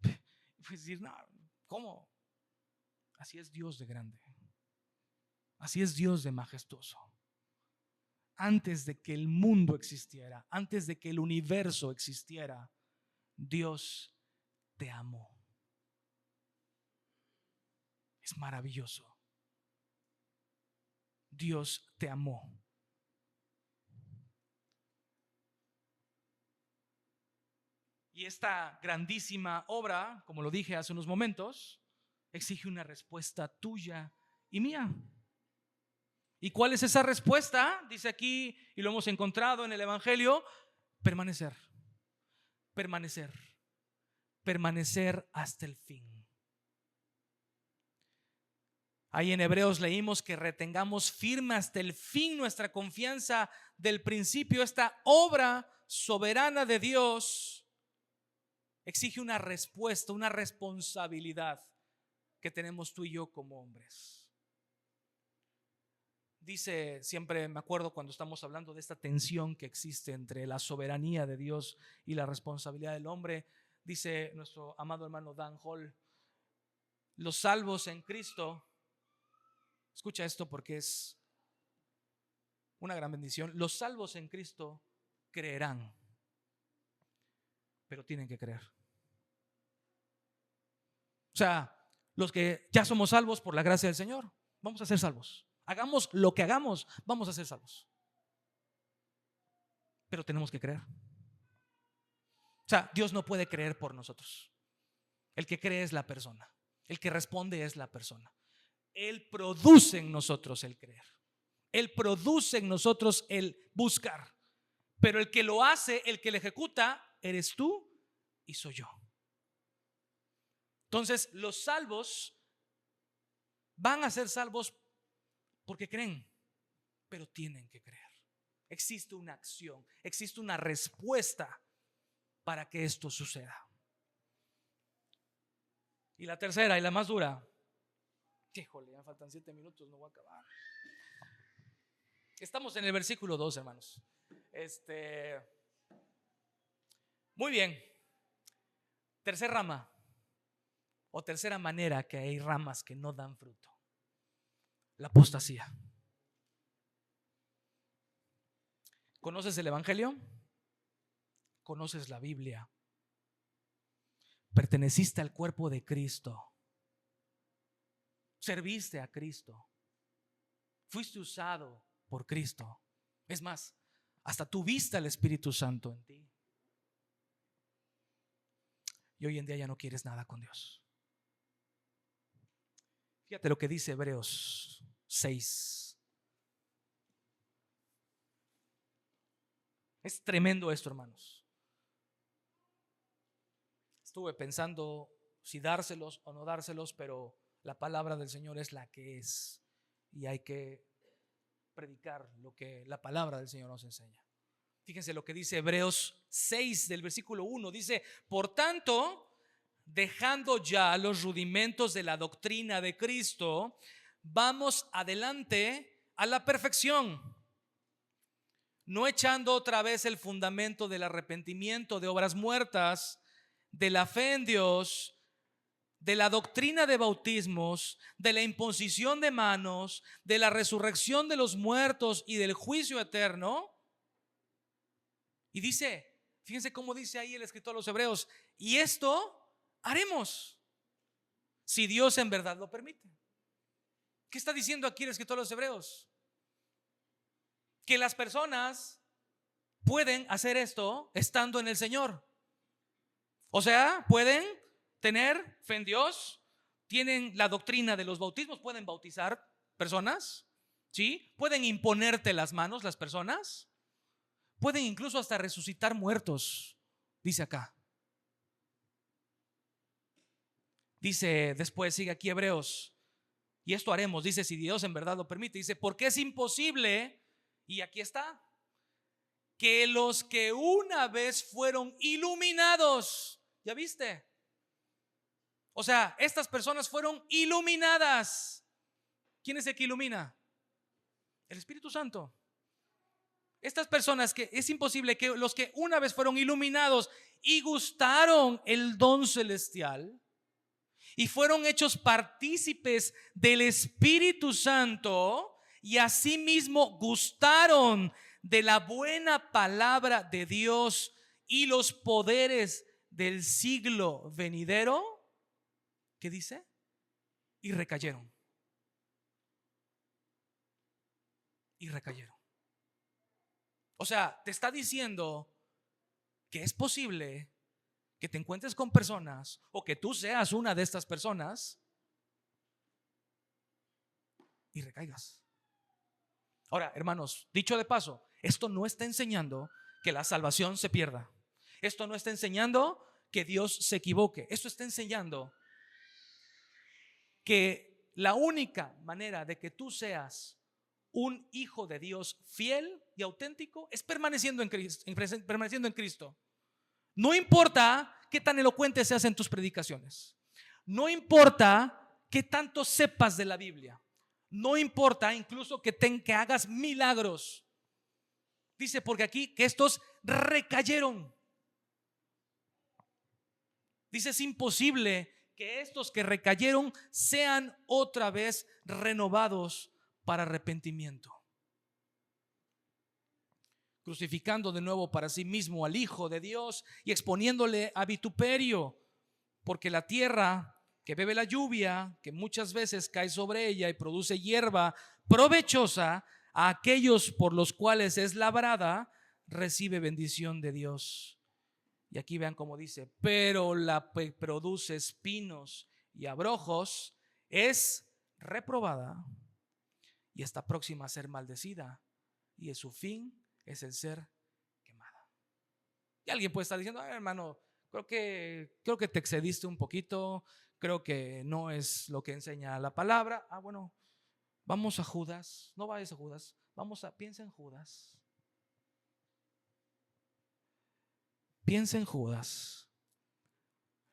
Pues decir: no, ¿cómo? Así es Dios de grande. Así es Dios de majestuoso. Antes de que el mundo existiera, antes de que el universo existiera, Dios te amó. Es maravilloso. Dios te amó. Y esta grandísima obra, como lo dije hace unos momentos, exige una respuesta tuya y mía. ¿Y cuál es esa respuesta? Dice aquí, y lo hemos encontrado en el evangelio: permanecer, permanecer, permanecer hasta el fin. Ahí en Hebreos leímos que retengamos firme hasta el fin nuestra confianza del principio. Esta obra soberana de Dios exige una respuesta, una responsabilidad que tenemos tú y yo como hombres. Dice, siempre me acuerdo cuando estamos hablando de esta tensión que existe entre la soberanía de Dios y la responsabilidad del hombre, dice nuestro amado hermano Dan Hall, los salvos en Cristo, escucha esto porque es una gran bendición, los salvos en Cristo creerán, pero tienen que creer. O sea, los que ya somos salvos por la gracia del Señor, vamos a ser salvos. Hagamos lo que hagamos, vamos a ser salvos. Pero tenemos que creer. O sea, Dios no puede creer por nosotros. El que cree es la persona. El que responde es la persona. Él produce en nosotros el creer. Él produce en nosotros el buscar. Pero el que lo hace, el que lo ejecuta, eres tú y soy yo. Entonces, los salvos van a ser salvos porque creen, pero tienen que creer. Existe una acción, existe una respuesta para que esto suceda. Y la tercera y la más dura. Híjole, ya faltan 7 minutos, no voy a acabar. Estamos en el versículo 2, hermanos. Muy bien. Tercera rama o tercera manera que hay ramas que no dan fruto. La apostasía. ¿Conoces el Evangelio? ¿Conoces la Biblia? Perteneciste al cuerpo de Cristo. Serviste a Cristo. Fuiste usado por Cristo. Es más, hasta tuviste al Espíritu Santo en ti. Y hoy en día ya no quieres nada con Dios. Fíjate lo que dice Hebreos 6. Es tremendo esto, hermanos. Estuve pensando si dárselos o no dárselos, pero la palabra del Señor es la que es. Y hay que predicar lo que la palabra del Señor nos enseña. Fíjense lo que dice Hebreos 6 del versículo 1. Dice, por tanto, dejando ya los rudimentos de la doctrina de Cristo, vamos adelante a la perfección, no echando otra vez el fundamento del arrepentimiento de obras muertas, de la fe en Dios, de la doctrina de bautismos, de la imposición de manos, de la resurrección de los muertos y del juicio eterno. Y dice, fíjense cómo dice ahí el escritor a los Hebreos, y esto haremos si Dios en verdad lo permite. ¿Qué está diciendo aquí el escritor a los Hebreos? Que las personas pueden hacer esto estando en el Señor. O sea, pueden tener fe en Dios, tienen la doctrina de los bautismos, pueden bautizar personas, ¿sí? Pueden imponerte las manos las personas, pueden incluso hasta resucitar muertos, dice acá. Dice después, sigue aquí Hebreos, y esto haremos, dice, si Dios en verdad lo permite. Dice, porque es imposible, y aquí está, que los que una vez fueron iluminados, ¿ya viste? O sea, estas personas fueron iluminadas. ¿Quién es el que ilumina? El Espíritu Santo. Estas personas que es imposible que los que una vez fueron iluminados y gustaron el don celestial y fueron hechos partícipes del Espíritu Santo y asimismo gustaron de la buena palabra de Dios y los poderes del siglo venidero, ¿qué dice? Y recayeron. Y recayeron. O sea, te está diciendo que es posible que te encuentres con personas o que tú seas una de estas personas y recaigas. Ahora, hermanos, dicho de paso, esto no está enseñando que la salvación se pierda. Esto no está enseñando que Dios se equivoque. Esto está enseñando que la única manera de que tú seas un hijo de Dios fiel y auténtico es permaneciendo en Cristo. No importa qué tan elocuente seas en tus predicaciones. No importa qué tanto sepas de la Biblia. No importa incluso que hagas milagros. Dice porque aquí que estos recayeron. Dice, es imposible que estos que recayeron sean otra vez renovados para arrepentimiento, crucificando de nuevo para sí mismo al Hijo de Dios y exponiéndole a vituperio, porque la tierra que bebe la lluvia, que muchas veces cae sobre ella y produce hierba provechosa, a aquellos por los cuales es labrada, recibe bendición de Dios. Y aquí vean cómo dice, pero la que produce espinos y abrojos es reprobada y está próxima a ser maldecida, y su fin es el ser quemada. Y alguien puede estar diciendo, hermano, creo que te excediste un poquito, creo que no es lo que enseña la palabra. Bueno, vamos a Judas, no vayas a Judas, piensa en Judas. Piensa en Judas.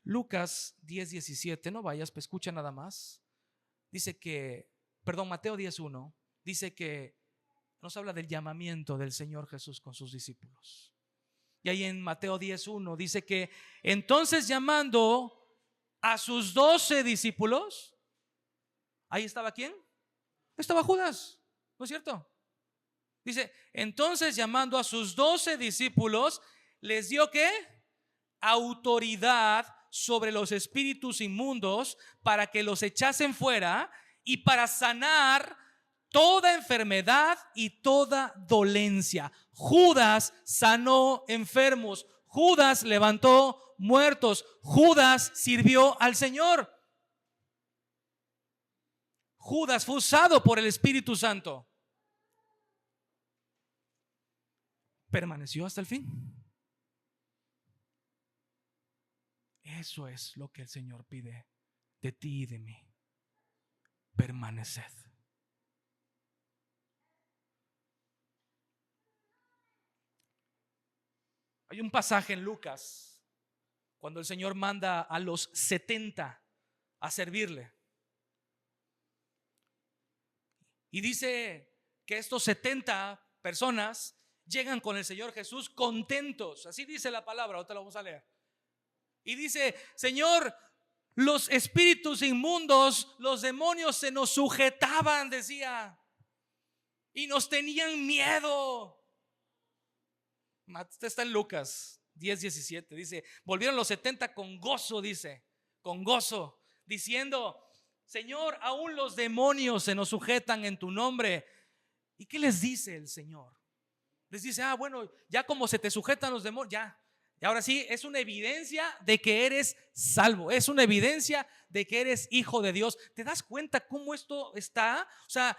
Lucas 10:17, no vayas, pues escucha nada más. Dice que, Mateo 10:1, dice que nos habla del llamamiento del Señor Jesús con sus discípulos. Y ahí en Mateo 10:1 dice que entonces llamando a sus 12 discípulos, ahí estaba ¿quién? Estaba Judas, ¿no es cierto? Dice, entonces llamando a sus 12 discípulos, les dio ¿qué? Autoridad sobre los espíritus inmundos para que los echasen fuera y para sanar toda enfermedad y toda dolencia. Judas sanó enfermos, Judas levantó muertos, Judas sirvió al Señor. Judas fue usado por el Espíritu Santo. Permaneció hasta el fin. Eso es lo que el Señor pide de ti y de mí. Permaneced. Hay un pasaje en Lucas cuando el Señor manda a los 70 a servirle. Y dice que estos 70 personas llegan con el Señor Jesús contentos. Así dice la palabra, ahorita lo vamos a leer. Y dice, Señor, los espíritus inmundos, los demonios se nos sujetaban, decía, y nos tenían miedo. Está en Lucas 10:17, dice, volvieron los 70 con gozo, dice, con gozo, diciendo, Señor, aún los demonios se nos sujetan en tu nombre. ¿Y qué les dice el Señor? Les dice, bueno, ya como se te sujetan los demonios, ya. Y ahora sí, es una evidencia de que eres salvo. Es una evidencia de que eres hijo de Dios. ¿Te das cuenta cómo esto está? O sea,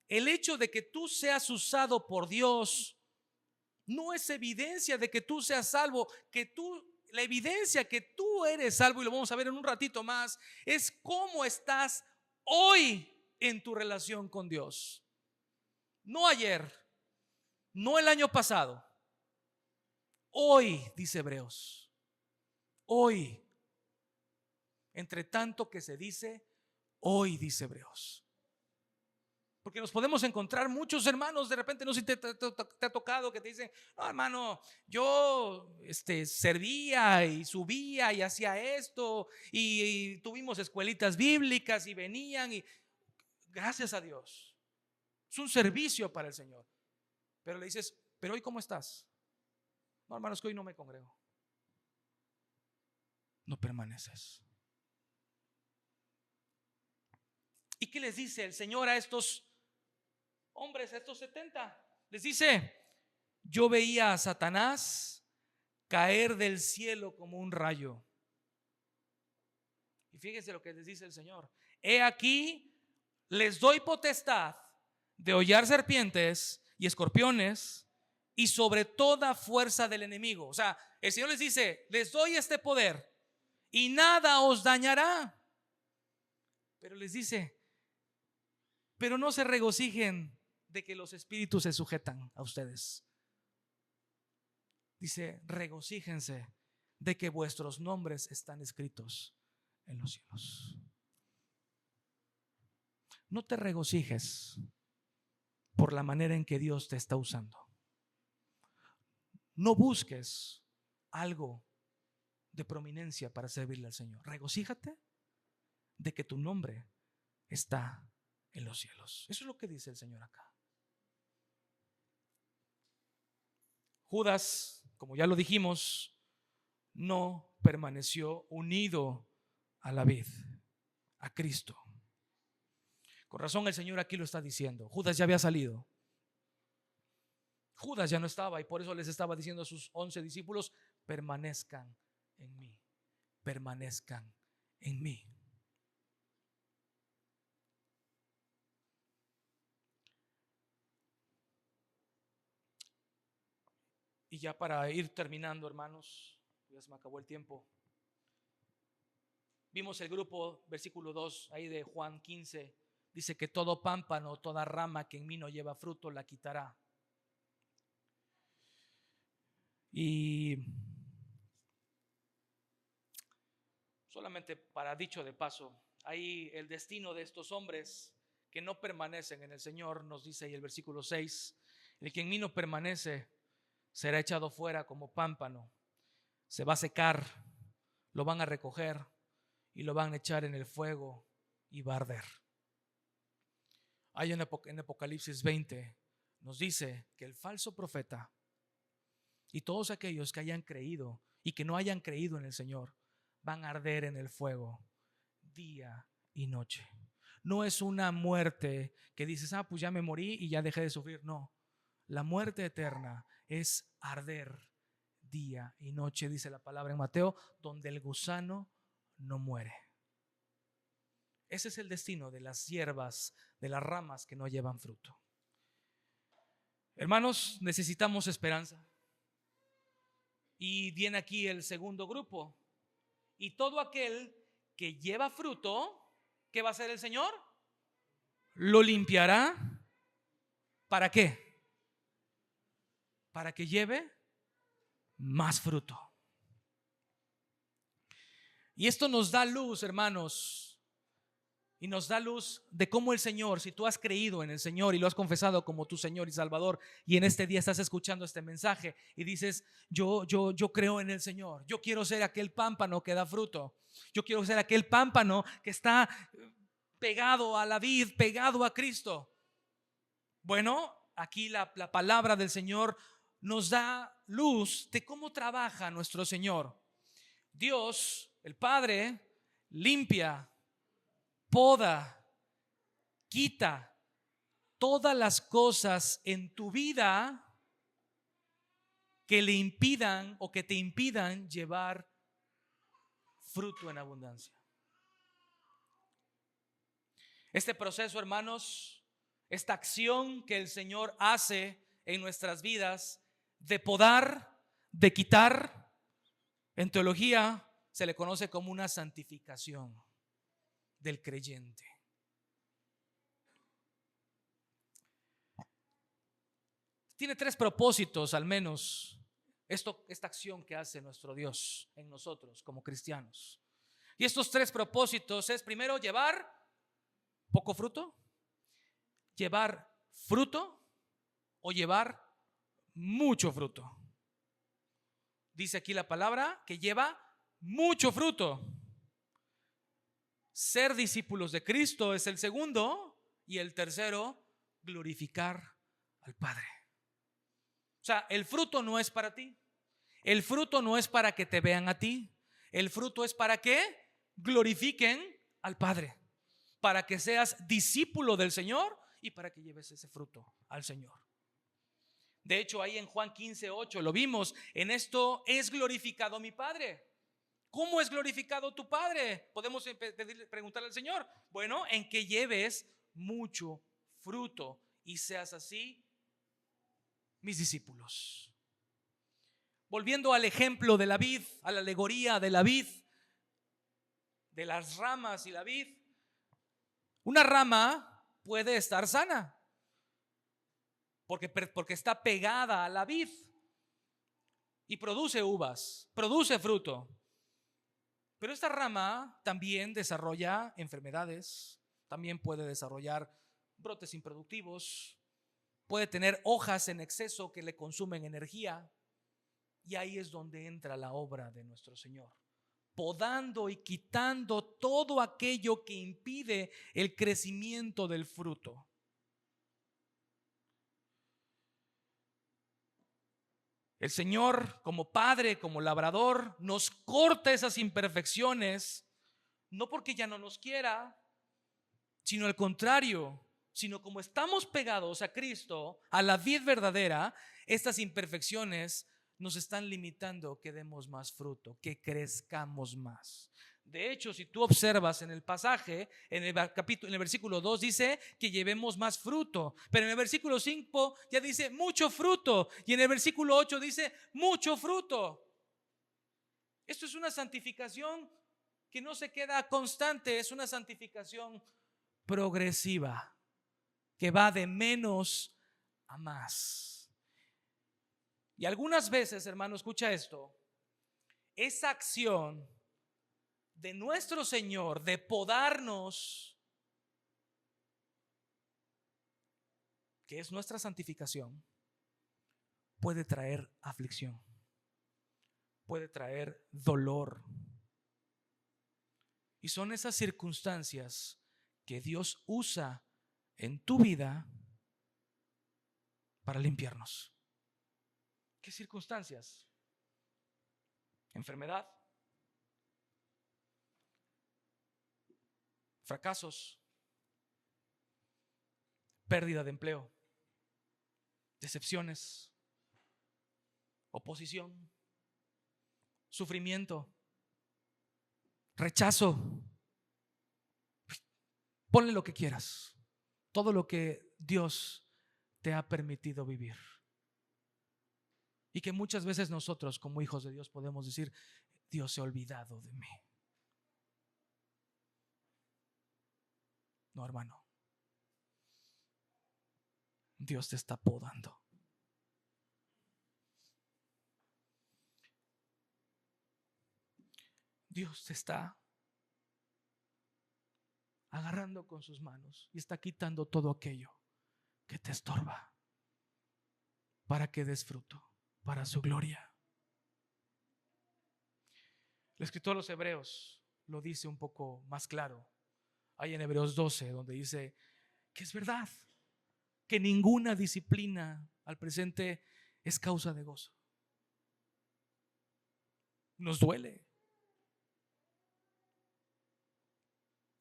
el hecho de que tú seas usado por Dios no es evidencia de que tú seas salvo. La evidencia que tú eres salvo, y lo vamos a ver en un ratito más, es cómo estás hoy en tu relación con Dios. No ayer, no el año pasado. Hoy, dice Hebreos, hoy, entre tanto que se dice, hoy, dice Hebreos. Porque nos podemos encontrar muchos hermanos, de repente no sé si te ha tocado que te dicen, no hermano, yo servía y subía y hacía esto y tuvimos escuelitas bíblicas y venían y gracias a Dios, es un servicio para el Señor. Pero le dices, pero hoy ¿cómo estás? No, hermanos, que hoy no me congrego. No permaneces. ¿Y qué les dice el Señor a estos hombres, a estos 70? Les dice, yo veía a Satanás caer del cielo como un rayo. Y fíjense lo que les dice el Señor. He aquí, les doy potestad de hollar serpientes y escorpiones y sobre toda fuerza del enemigo. O sea, el Señor les dice, les doy este poder y nada os dañará. Pero les dice, Pero no se regocijen de que los espíritus se sujetan a ustedes. Dice, regocíjense de que vuestros nombres están escritos en los cielos. No te regocijes por la manera en que Dios te está usando. No busques algo de prominencia para servirle al Señor. Regocíjate de que tu nombre está en los cielos. Eso es lo que dice el Señor acá. Judas, como ya lo dijimos, no permaneció unido a la vid, a Cristo. Con razón el Señor aquí lo está diciendo. Judas ya había salido. Judas ya no estaba y por eso les estaba diciendo a sus 11 discípulos, permanezcan en mí, permanezcan en mí. Y ya para ir terminando, hermanos, ya se me acabó el tiempo. Vimos el grupo, versículo 2, ahí de Juan 15, dice que todo pámpano, toda rama que en mí no lleva fruto, la quitará. Y solamente para dicho de paso, ahí el destino de estos hombres que no permanecen en el Señor, nos dice ahí el versículo 6, el que en mí no permanece será echado fuera como pámpano, se va a secar, lo van a recoger y lo van a echar en el fuego y va a arder. Hay en Apocalipsis 20 nos dice que el falso profeta y todos aquellos que hayan creído y que no hayan creído en el Señor van a arder en el fuego día y noche. No es una muerte que dices, pues ya me morí y ya dejé de sufrir. No, la muerte eterna es arder día y noche, dice la palabra en Mateo, donde el gusano no muere. Ese es el destino de las hierbas, de las ramas que no llevan fruto. Hermanos, necesitamos esperanza. Y viene aquí el segundo grupo. Y todo aquel que lleva fruto, ¿qué va a hacer el Señor? Lo limpiará. ¿Para qué? Para que lleve más fruto. Y esto nos da luz, hermanos. Y nos da luz de cómo el Señor, si tú has creído en el Señor y lo has confesado como tu Señor y Salvador, y en este día estás escuchando este mensaje y dices, yo creo en el Señor, yo quiero ser aquel pámpano que da fruto, yo quiero ser aquel pámpano que está pegado a la vid, pegado a Cristo. Bueno, aquí la palabra del Señor nos da luz de cómo trabaja nuestro Señor. Dios, el Padre, limpia, poda, quita todas las cosas en tu vida que le impidan o que te impidan llevar fruto en abundancia. Este proceso, hermanos, esta acción que el Señor hace en nuestras vidas de podar, de quitar, en teología se le conoce como una santificación del creyente. Tiene 3 propósitos al menos esta acción que hace nuestro Dios en nosotros como cristianos. Y estos 3 propósitos es primero llevar poco fruto, llevar fruto o llevar mucho fruto. Dice aquí la palabra que lleva mucho fruto. Ser discípulos de Cristo es el segundo, y el tercero, glorificar al Padre. O sea, el fruto no es para ti. El fruto no es para que te vean a ti. El fruto es para que glorifiquen al Padre, para que seas discípulo del Señor y para que lleves ese fruto al Señor. De hecho, ahí en Juan 15:8 lo vimos, en esto es glorificado mi Padre. ¿Cómo es glorificado tu Padre? Podemos preguntarle al Señor. Bueno, en que lleves mucho fruto y seas así mis discípulos. Volviendo al ejemplo de la vid, a la alegoría de la vid, de las ramas y la vid. Una rama puede estar sana, porque está pegada a la vid y produce uvas, produce fruto. Pero esta rama también desarrolla enfermedades, también puede desarrollar brotes improductivos, puede tener hojas en exceso que le consumen energía. Y ahí es donde entra la obra de nuestro Señor, podando y quitando todo aquello que impide el crecimiento del fruto. El Señor, como Padre, como labrador, nos corta esas imperfecciones, no porque ya no nos quiera, sino al contrario, sino como estamos pegados a Cristo, a la vid verdadera, estas imperfecciones nos están limitando que demos más fruto, que crezcamos más. De hecho, si tú observas en el pasaje, en el versículo 2 dice que llevemos más fruto, pero en el versículo 5 ya dice mucho fruto, y en el versículo 8 dice mucho fruto. Esto es una santificación que no se queda constante, es una santificación progresiva, que va de menos a más. Y algunas veces, hermano, escucha esto, esa acción de nuestro Señor de podarnos, que es nuestra santificación, puede traer aflicción, puede traer dolor. Y son esas circunstancias que Dios usa en tu vida para limpiarnos. ¿Qué circunstancias? Enfermedad, fracasos, pérdida de empleo, decepciones, oposición, sufrimiento, rechazo. Ponle lo que quieras, todo lo que Dios te ha permitido vivir. Y que muchas veces nosotros como hijos de Dios podemos decir, Dios se ha olvidado de mí. No, hermano, Dios te está podando. Dios te está agarrando con sus manos y está quitando todo aquello que te estorba para que des fruto, para su gloria. El escritor de los Hebreos lo dice un poco más claro. Hay en Hebreos 12 donde dice que es verdad que ninguna disciplina al presente es causa de gozo. Nos duele.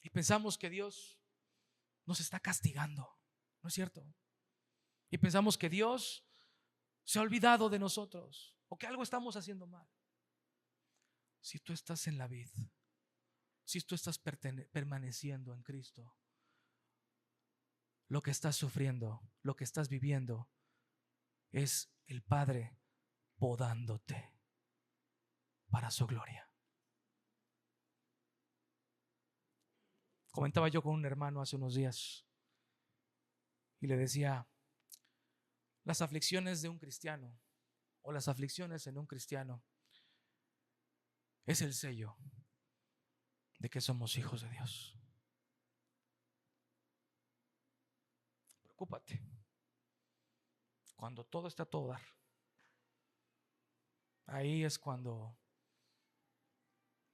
Y pensamos que Dios nos está castigando, ¿no es cierto? Y pensamos que Dios se ha olvidado de nosotros o que algo estamos haciendo mal. Si tú estás en la vid, si tú estás permaneciendo en Cristo, lo que estás sufriendo, lo que estás viviendo es el Padre podándote para su gloria. Comentaba yo con un hermano hace unos días y le decía, las aflicciones de un cristiano o las aflicciones en un cristiano es el sello de que somos hijos de Dios. Preocúpate cuando todo está a todo dar. Ahí es cuando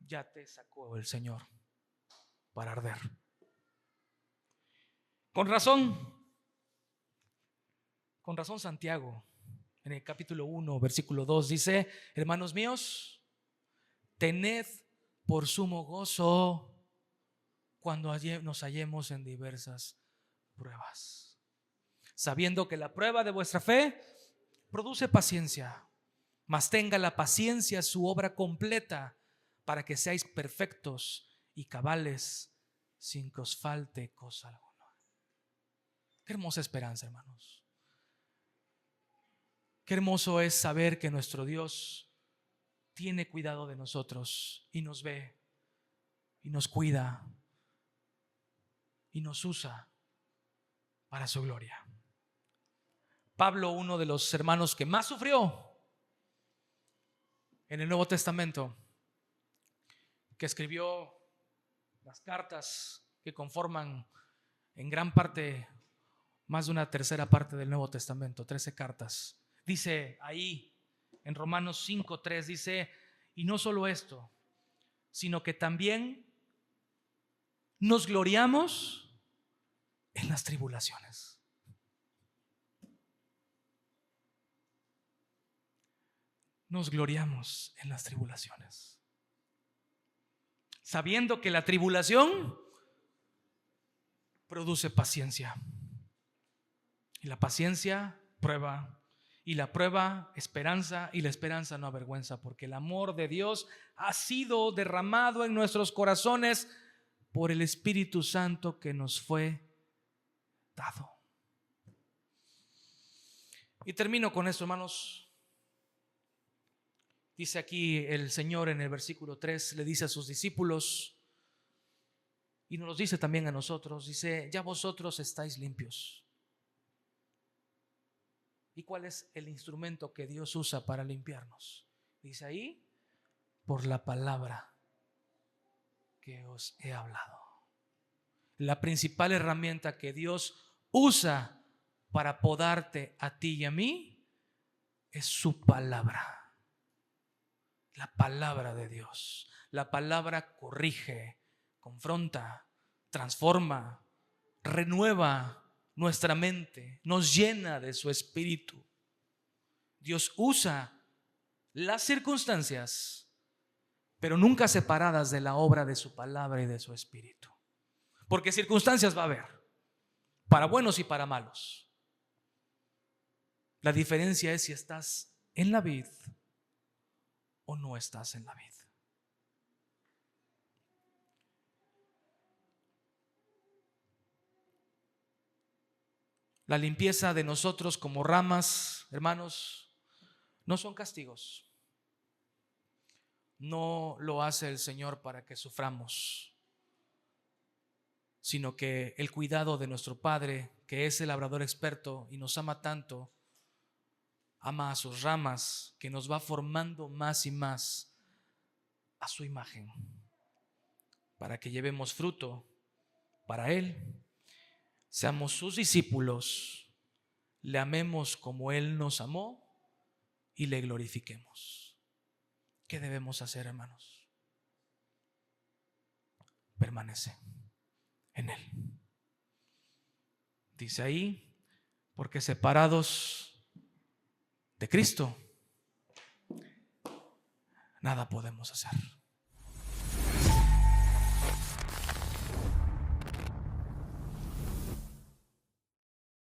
ya te sacó el Señor para arder. Con razón Santiago en el capítulo 1 versículo 2 dice, hermanos míos, tened por sumo gozo cuando nos hallemos en diversas pruebas, sabiendo que la prueba de vuestra fe produce paciencia, mas tenga la paciencia su obra completa para que seáis perfectos y cabales sin que os falte cosa alguna. Qué hermosa esperanza, hermanos. Qué hermoso es saber que nuestro Dios tiene cuidado de nosotros y nos ve y nos cuida y nos usa para su gloria. Pablo, uno de los hermanos que más sufrió en el Nuevo Testamento, que escribió las cartas que conforman en gran parte, más de una tercera parte del Nuevo Testamento, 13 cartas. Dice ahí en Romanos 5:3, dice, y no solo esto, sino que también nos gloriamos en las tribulaciones. Nos gloriamos en las tribulaciones, sabiendo que la tribulación produce paciencia, y la paciencia prueba, y la prueba esperanza, y la esperanza no avergüenza, porque el amor de Dios ha sido derramado en nuestros corazones por el Espíritu Santo que nos fue dado. Y termino con esto, hermanos. Dice aquí el Señor en el versículo 3, le dice a sus discípulos, y nos lo dice también a nosotros, dice, ya vosotros estáis limpios. ¿Y cuál es el instrumento que Dios usa para limpiarnos? Dice ahí, por la palabra que os he hablado. La principal herramienta que Dios usa para podarte a ti y a mí es su palabra. La palabra de Dios. La palabra corrige, confronta, transforma, renueva nuestra mente, nos llena de su espíritu. Dios usa las circunstancias, pero nunca separadas de la obra de su palabra y de su espíritu. Porque circunstancias va a haber, para buenos y para malos. La diferencia es si estás en la vid o no estás en la vid. La limpieza de nosotros como ramas, hermanos, no son castigos. No lo hace el Señor para que suframos, sino que el cuidado de nuestro Padre, que es el labrador experto y nos ama tanto, ama a sus ramas, que nos va formando más y más a su imagen, para que llevemos fruto para Él, seamos sus discípulos, le amemos como Él nos amó y le glorifiquemos. ¿Qué debemos hacer, hermanos? Permanece en Él. Dice ahí, porque separados de Cristo, nada podemos hacer.